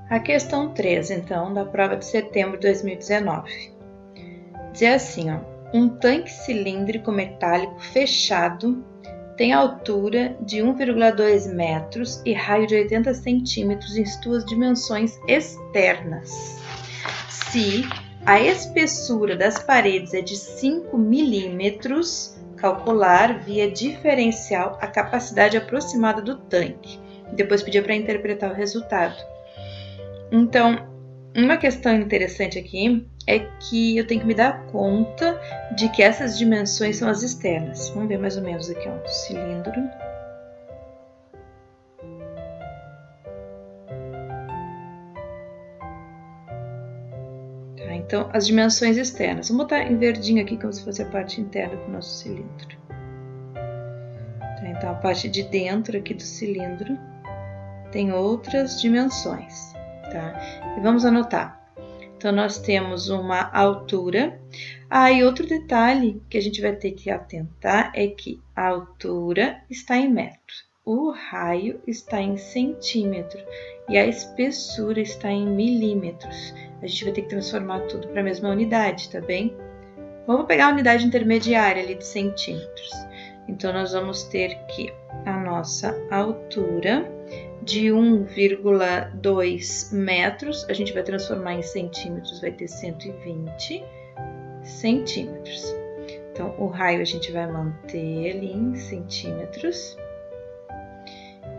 A questão 3, então, da prova de setembro de 2019. Diz assim, ó, um tanque cilíndrico metálico fechado tem altura de 1,2 metros e raio de 80 centímetros em suas dimensões externas. Se a espessura das paredes é de 5 milímetros, calcular via diferencial a capacidade aproximada do tanque. Depois pedir para interpretar o resultado. Então, uma questão interessante aqui é que eu tenho que me dar conta de que essas dimensões são as externas. Vamos ver mais ou menos aqui, ó, cilindro. Tá, então, as dimensões externas. Vamos botar em verdinho aqui como se fosse a parte interna do nosso cilindro. Tá, então, a parte de dentro aqui do cilindro tem outras dimensões. Tá? E vamos anotar. Então, nós temos uma altura. E outro detalhe que a gente vai ter que atentar é que a altura está em metro, o raio está em centímetro e a espessura está em milímetros. A gente vai ter que transformar tudo para a mesma unidade, tá bem? Vamos pegar a unidade intermediária ali de centímetros. Então, nós vamos ter que a nossa altura de 1,2 metros, a gente vai transformar em centímetros, vai ter 120 centímetros. Então, o raio a gente vai manter ali em centímetros.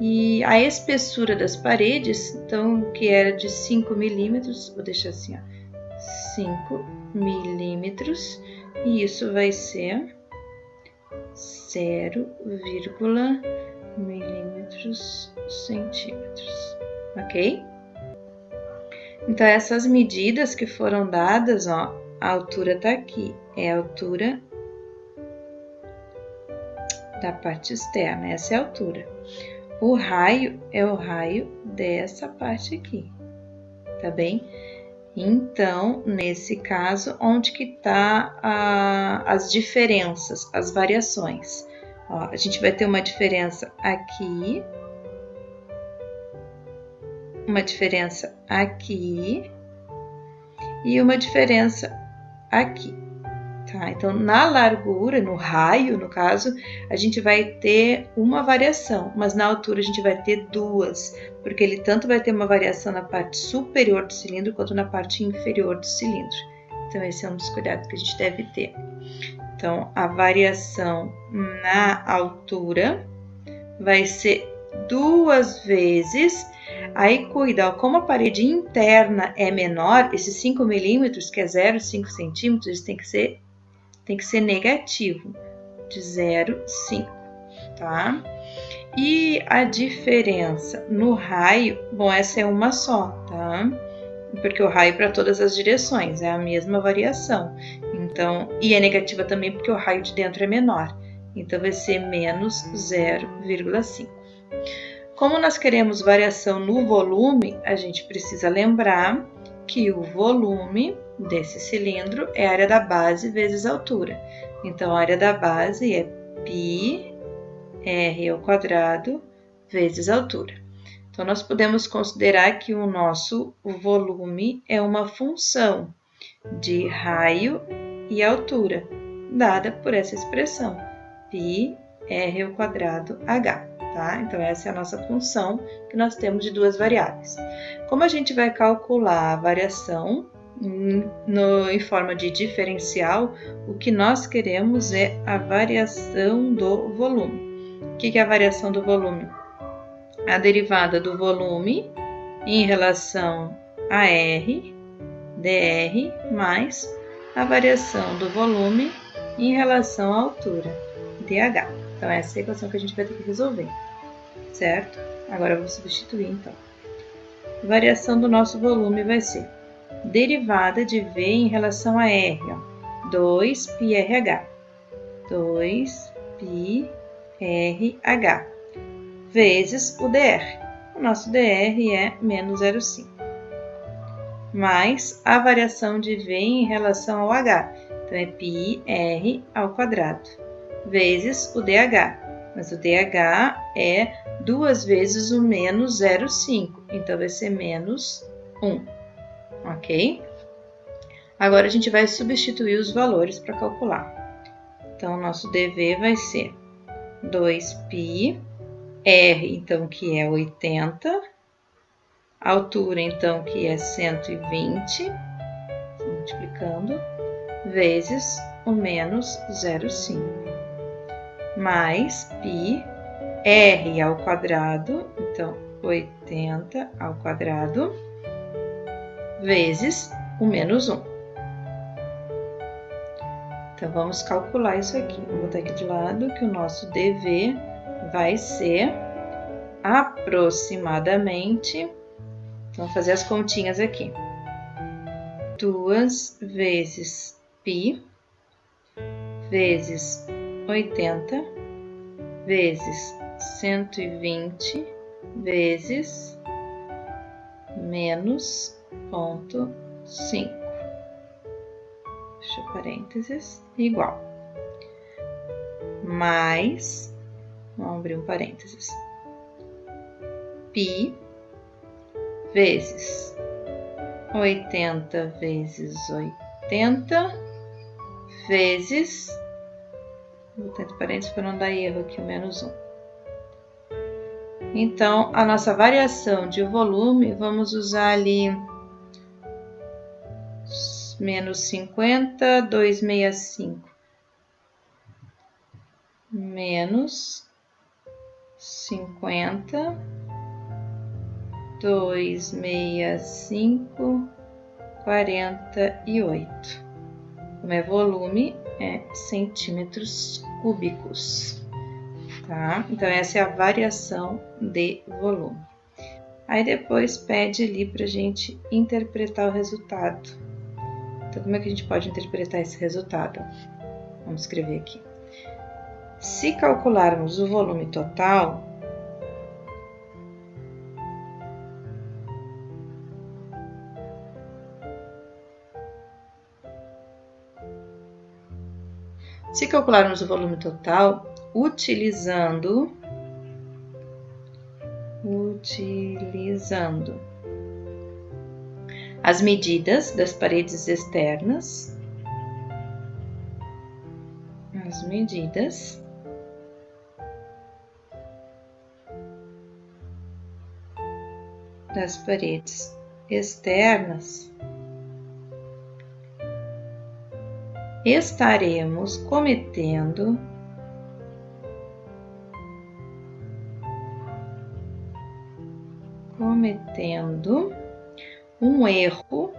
E a espessura das paredes, então, que era de 5 milímetros, vou deixar assim, ó, 5 milímetros, e isso vai ser 0, milímetros centímetros, ok? Então, essas medidas que foram dadas, ó, a altura tá aqui, é a altura da parte externa, essa é a altura. O raio é o raio dessa parte aqui, tá bem? Então, nesse caso, onde que tá as diferenças, as variações? Ó, a gente vai ter uma diferença aqui, uma diferença aqui e uma diferença aqui, tá? Então, na largura, no raio, no caso, a gente vai ter uma variação, mas na altura a gente vai ter duas, porque ele tanto vai ter uma variação na parte superior do cilindro quanto na parte inferior do cilindro. Então, esse é um dos cuidados que a gente deve ter. Então, a variação na altura vai ser duas vezes. Aí, cuida, ó, como a parede interna é menor, esses 5 milímetros, que é 0,5 centímetros, eles tem que ser negativo, de 0,5, tá? E a diferença no raio, bom, essa é uma só, tá? Porque o raio para todas as direções é a mesma variação. Então, e é negativa também porque o raio de dentro é menor. Então, vai ser menos 0,5. Como nós queremos variação no volume, a gente precisa lembrar que o volume desse cilindro é a área da base vezes a altura. Então, a área da base é πr² vezes a altura. Então, nós podemos considerar que o nosso volume é uma função de raio e altura, dada por essa expressão, πr²h. Tá? Então, essa é a nossa função que nós temos de duas variáveis. Como a gente vai calcular a variação em forma de diferencial, o que nós queremos é a variação do volume. O que é a variação do volume? A derivada do volume em relação a R, dr, mais a variação do volume em relação à altura, dh. Então, essa é a equação que a gente vai ter que resolver, certo? Agora, eu vou substituir, então. A variação do nosso volume vai ser derivada de V em relação a R, ó, 2πrh, 2πrh, vezes o dr. O nosso dr é menos 0,5. Mais a variação de V em relação ao H. Então, é πr², vezes o dH. Mas o dH é 2 vezes o menos 0,5. Então, vai ser menos 1, ok? Agora a gente vai substituir os valores para calcular. Então, o nosso dV vai ser 2π, R, então, que é 80, altura, então, que é 120, multiplicando, vezes o menos 0,5, mais π, R ao quadrado, então, 80 ao quadrado, vezes o menos 1. Então, vamos calcular isso aqui. Vou botar aqui de lado que o nosso dV vai ser aproximadamente... Então, vou fazer as continhas aqui. 2 vezes π, vezes 80, vezes 120, vezes menos 0,5. Fecha parênteses, igual. Mais, vamos abrir um parênteses, π vezes 80 vezes 80 vezes, vou botar entre parênteses para não dar erro aqui, o menos 1. Então, a nossa variação de volume, vamos usar ali menos 50, 265. Menos 50, 265, 48. O meu volume é centímetros cúbicos, tá? Então, essa é a variação de volume. Aí, depois, pede ali para a gente interpretar o resultado. Então, como é que a gente pode interpretar esse resultado? Vamos escrever aqui. Se calcularmos o volume total, utilizando as medidas das paredes externas, estaremos cometendo um erro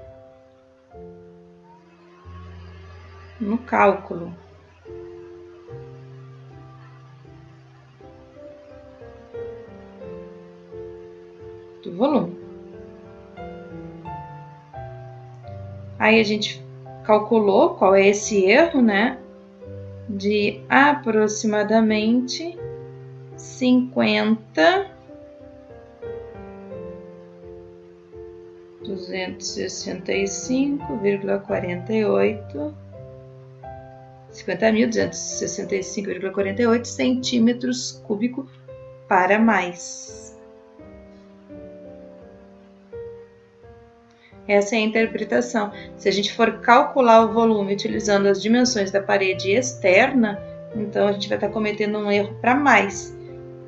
no cálculo do volume. Aí a gente calculou qual é esse erro, né? De aproximadamente 50, 265,48, 50.265,48 centímetros cúbicos para mais. Essa é a interpretação. Se a gente for calcular o volume utilizando as dimensões da parede externa, então a gente vai estar cometendo um erro para mais.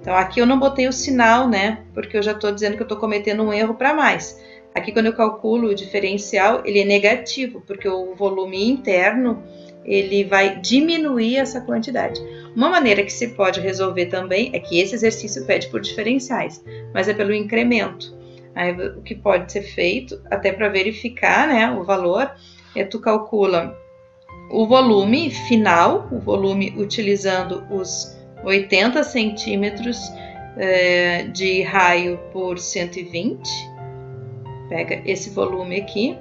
Então aqui eu não botei o sinal, né? Porque eu já estou dizendo que eu estou cometendo um erro para mais. Aqui quando eu calculo o diferencial, ele é negativo, porque o volume interno ele vai diminuir essa quantidade. Uma maneira que se pode resolver também é que esse exercício pede por diferenciais, mas é pelo incremento. Aí, o que pode ser feito, até para verificar, né, o valor, é tu calcula o volume final, o volume utilizando os 80 centímetros de raio por 120, pega esse volume aqui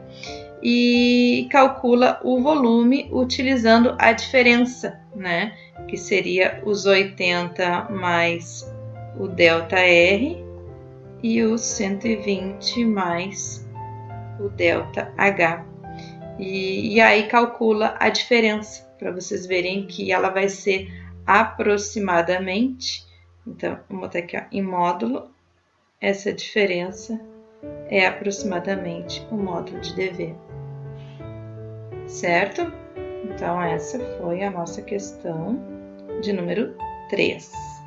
e calcula o volume utilizando a diferença, né, que seria os 80 mais o ΔR, e os 120 mais o ΔH. E aí calcula a diferença, para vocês verem que ela vai ser aproximadamente. Então, vou botar aqui ó, em módulo, essa diferença é aproximadamente o módulo de dever. Certo? Então, essa foi a nossa questão de número 3.